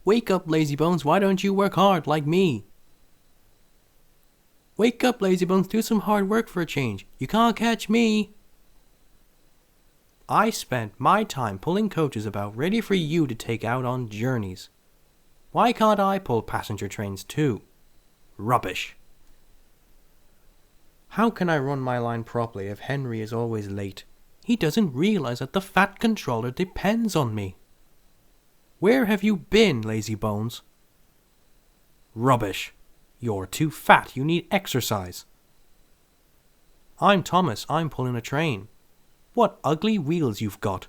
Wake up, lazybones, why don't you work hard like me? Wake up, lazybones, do some hard work for a change. You can't catch me. I spent my time pulling coaches about ready for you to take out on journeys. Why can't I pull passenger trains too? Rubbish. How can I run my line properly if Henry is always late? He doesn't realize that the fat controller depends on me. Where have you been, lazybones? Rubbish. You're too fat, you need exercise. I'm Thomas, I'm pulling a train. What ugly wheels you've got.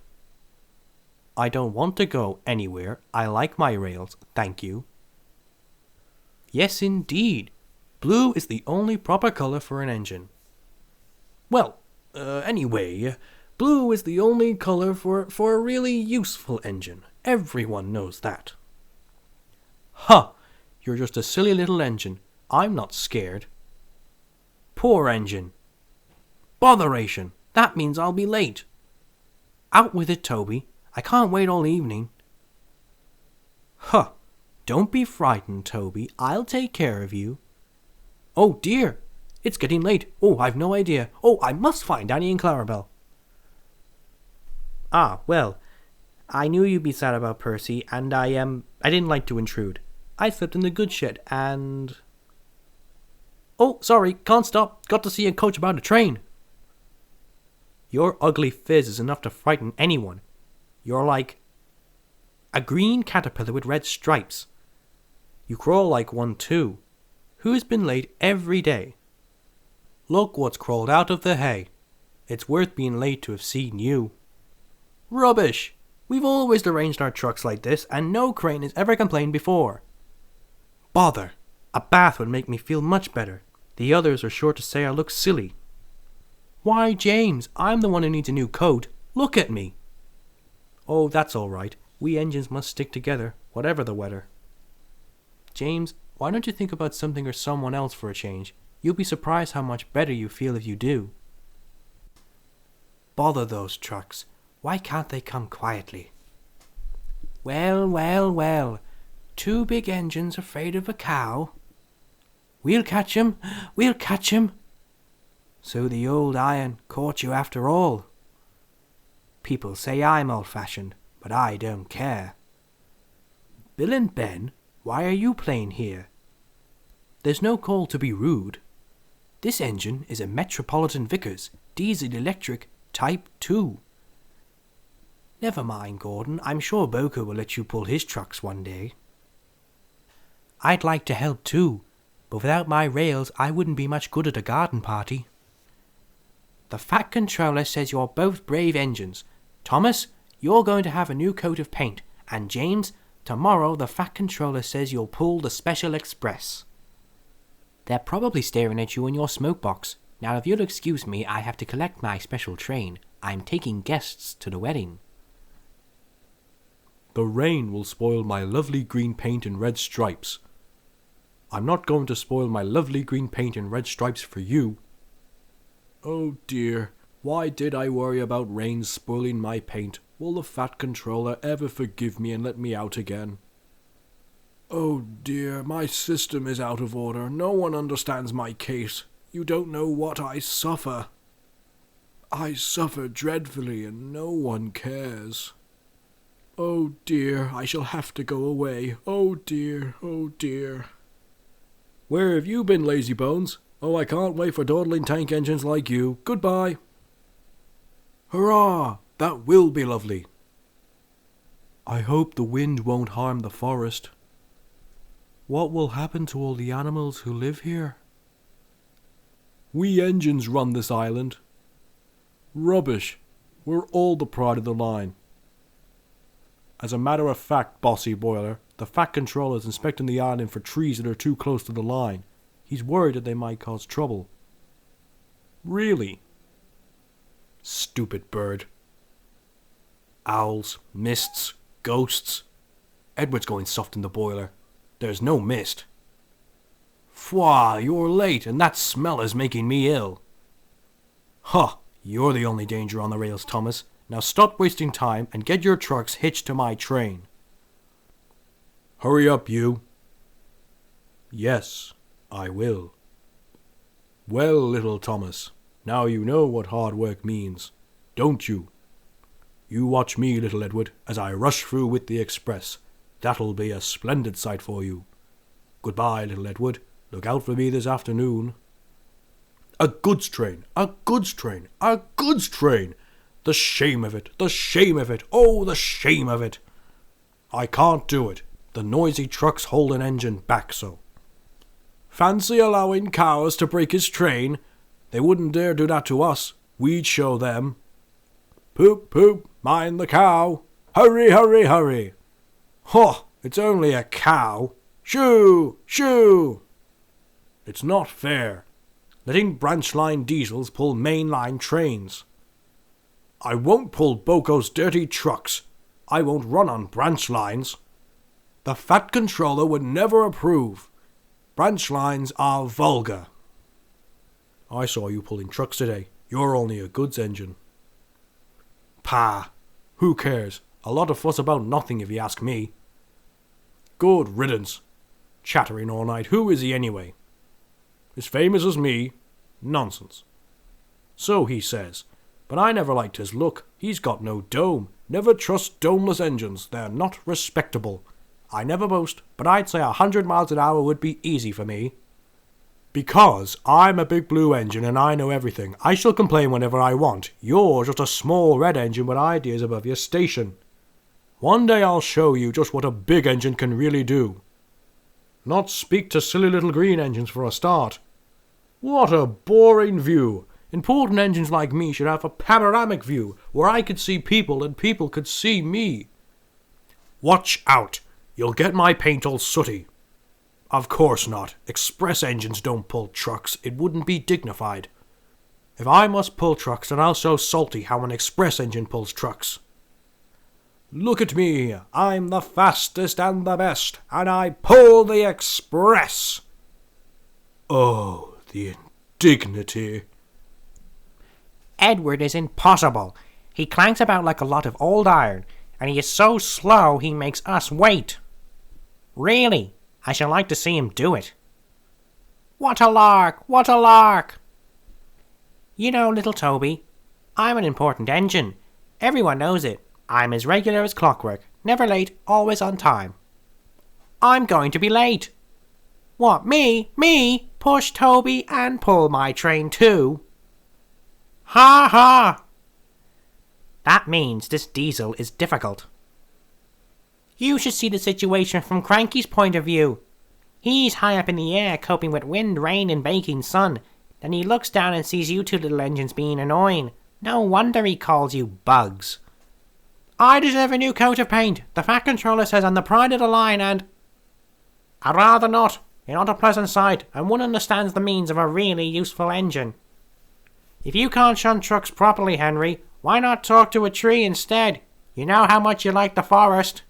I don't want to go anywhere, I like my rails, thank you. Yes, indeed. Blue is the only proper color for an engine. Well, anyway, blue is the only color for a really useful engine. Everyone knows that. Huh! You're just a silly little engine. I'm not scared. Poor engine. Botheration! That means I'll be late. Out with it, Toby. I can't wait all evening. Huh! Don't be frightened, Toby. I'll take care of you. Oh dear! It's getting late. Oh, I've no idea. Oh, I must find Danny and Clarabelle. Ah, well, I knew you'd be sad about Percy, and I didn't like to intrude. I slept in the goods shed, and... Oh, sorry, can't stop. Got to see a coach about a train. Your ugly fizz is enough to frighten anyone. You're like a green caterpillar with red stripes. You crawl like one too. Who's been late every day? Look what's crawled out of the hay. It's worth being late to have seen you. Rubbish! We've always arranged our trucks like this, and no crane has ever complained before. Bother! A bath would make me feel much better. The others are sure to say I look silly. Why, James, I'm the one who needs a new coat. Look at me. Oh, that's all right. We engines must stick together, whatever the weather. James, why don't you think about something or someone else for a change? You'll be surprised how much better you feel if you do. Bother those trucks. Why can't they come quietly? Well, well, well. Two big engines afraid of a cow. We'll catch 'em. We'll catch 'em. So the old iron caught you after all. People say I'm old-fashioned, but I don't care. Bill and Ben, why are you playing here? There's no call to be rude. This engine is a Metropolitan Vickers, diesel electric, Type 2. Never mind, Gordon. I'm sure Boker will let you pull his trucks one day. I'd like to help too, but without my rails I wouldn't be much good at a garden party. The Fat Controller says you're both brave engines. Thomas, you're going to have a new coat of paint, and James, tomorrow the Fat Controller says you'll pull the Special Express. They're probably staring at you in your smoke box. Now if you'll excuse me, I have to collect my special train. I'm taking guests to the wedding. The rain will spoil my lovely green paint and red stripes. I'm not going to spoil my lovely green paint and red stripes for you. Oh dear, why did I worry about rain spoiling my paint? Will the Fat Controller ever forgive me and let me out again? Oh dear, my system is out of order. No one understands my case. You don't know what I suffer. I suffer dreadfully and no one cares. Oh dear, I shall have to go away. Oh dear, oh dear. Where have you been, lazybones? Oh, I can't wait for dawdling tank engines like you. Goodbye. Hurrah! That will be lovely. I hope the wind won't harm the forest. What will happen to all the animals who live here? We engines run this island. Rubbish. We're all the pride of the line. As a matter of fact, Bossy Boiler, the Fat Controller is inspecting the island for trees that are too close to the line. He's worried that they might cause trouble. Really? Stupid bird. Owls, mists, ghosts. Edward's going soft in the boiler. There's no mist. Fwah, you're late, and that smell is making me ill. Huh, you're the only danger on the rails, Thomas. Now stop wasting time and get your trucks hitched to my train. Hurry up, you. Yes, I will. Well, little Thomas, now you know what hard work means, don't you? You watch me, little Edward, as I rush through with the express. That'll be a splendid sight for you. Goodbye, little Edward. Look out for me this afternoon. A goods train! A goods train! A goods train! The shame of it! The shame of it! Oh, the shame of it! I can't do it. The noisy trucks hold an engine back so. Fancy allowing cows to break his train? They wouldn't dare do that to us. We'd show them. Poop, poop, mind the cow. Hurry, hurry, hurry. Huh, it's only a cow. Shoo, shoo. It's not fair. Letting branch line diesels pull main line trains. I won't pull Boco's dirty trucks. I won't run on branch lines. The Fat Controller would never approve. Branch lines are vulgar. I saw you pulling trucks today. You're only a goods engine. Pah! Who cares? A lot of fuss about nothing if you ask me. Good riddance. Chattering all night. Who is he anyway? As famous as me? Nonsense. So he says. But I never liked his look. He's got no dome. Never trust domeless engines. They're not respectable. I never boast, but I'd say 100 miles an hour would be easy for me. Because I'm a big blue engine and I know everything. I shall complain whenever I want. You're just a small red engine with ideas above your station. One day I'll show you just what a big engine can really do. Not speak to silly little green engines for a start. What a boring view. Important engines like me should have a panoramic view where I could see people and people could see me. Watch out. You'll get my paint all sooty. Of course not. Express engines don't pull trucks. It wouldn't be dignified. If I must pull trucks, then I'll show Salty how an express engine pulls trucks. Look at me. I'm the fastest and the best, and I pull the express. Oh, the indignity. Edward is impossible. He clanks about like a lot of old iron, and he is so slow he makes us wait. Really, I shall like to see him do it. What a lark! What a lark! You know, little Toby, I'm an important engine. Everyone knows it. I'm as regular as clockwork, never late, always on time. I'm going to be late. What, me? Me? Push Toby and pull my train too? Ha ha! That means this diesel is difficult. You should see the situation from Cranky's point of view. He's high up in the air coping with wind, rain and baking sun. Then he looks down and sees you two little engines being annoying. No wonder he calls you bugs. I deserve a new coat of paint. The Fat Controller says I'm the pride of the line and... I'd rather not. You're not a pleasant sight, and one understands the means of a really useful engine. If you can't shunt trucks properly, Henry, why not talk to a tree instead? You know how much you like the forest.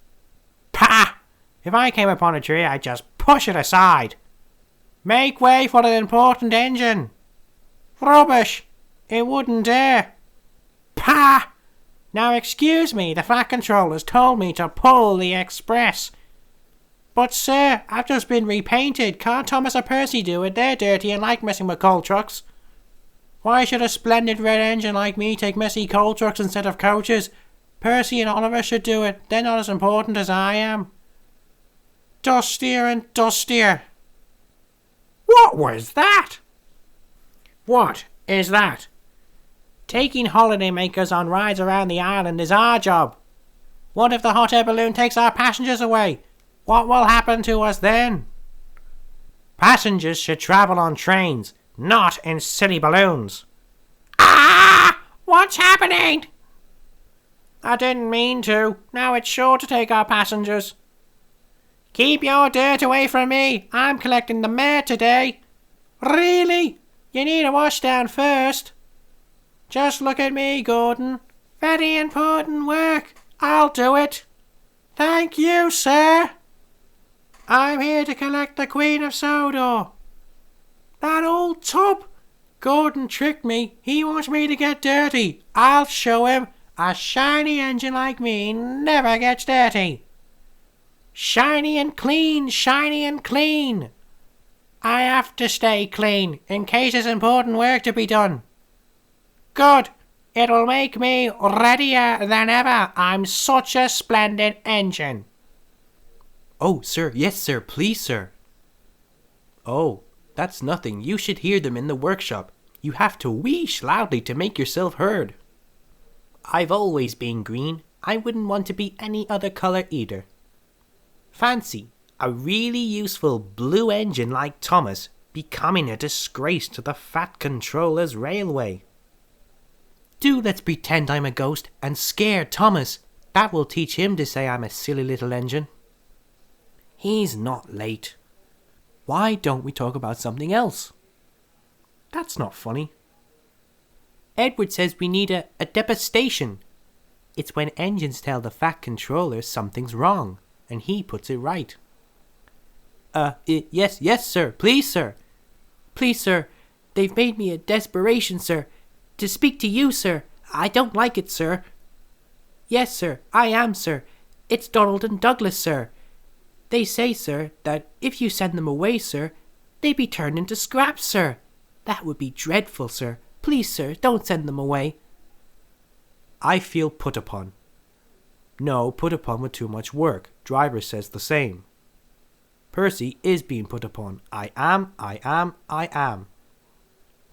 Pah! If I came upon a tree, I'd just push it aside. Make way for an important engine. Rubbish! It wouldn't dare. Pah! Now excuse me, the Fat Controller's told me to pull the express. But sir, I've just been repainted. Can't Thomas or Percy do it? They're dirty and like messing with coal trucks. Why should a splendid red engine like me take messy coal trucks instead of coaches? Percy and Oliver should do it. They're not as important as I am. Dustier and dustier. What was that? What is that? Taking holidaymakers on rides around the island is our job. What if the hot air balloon takes our passengers away? What will happen to us then? Passengers should travel on trains, not in silly balloons. Ah! What's happening? I didn't mean to. Now it's sure to take our passengers. Keep your dirt away from me. I'm collecting the mare today. Really? You need a washdown first. Just look at me, Gordon. Very important work. I'll do it. Thank you, sir. I'm here to collect the Queen of Sodor. That old tub. Gordon tricked me. He wants me to get dirty. I'll show him. A shiny engine like me never gets dirty. Shiny and clean, shiny and clean. I have to stay clean in case there's important work to be done. Good. It'll make me readier than ever. I'm such a splendid engine. Oh, sir, yes, sir, please, sir. Oh, that's nothing. You should hear them in the workshop. You have to wheesh loudly to make yourself heard. I've always been green. I wouldn't want to be any other colour either. Fancy a really useful blue engine like Thomas becoming a disgrace to the Fat Controller's railway. Do let's pretend I'm a ghost and scare Thomas. That will teach him to say I'm a silly little engine. He's not late. Why don't we talk about something else? That's not funny. Edward says we need a demonstration. It's when engines tell the Fat Controller something's wrong, and he puts it right. Yes, sir. Please, sir. Please, sir. They've made me a desperation, sir. To speak to you, sir. I don't like it, sir. Yes, sir. I am, sir. It's Donald and Douglas, sir. They say, sir, that if you send them away, sir, they be turned into scraps, sir. That would be dreadful, sir. Please, sir, don't send them away. I feel put upon. No, put upon with too much work. Driver says the same. Percy is being put upon. I am.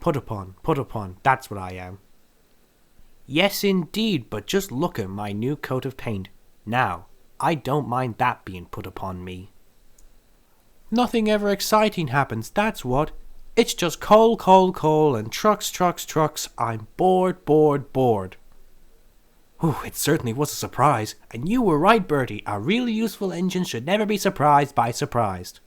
Put upon, that's what I am. Yes, indeed, but just look at my new coat of paint. Now, I don't mind that being put upon me. Nothing ever exciting happens, that's what. It's just coal, and trucks. I'm bored. Ooh, it certainly was a surprise, and you were right, Bertie. A really useful engine should never be surprised by surprised.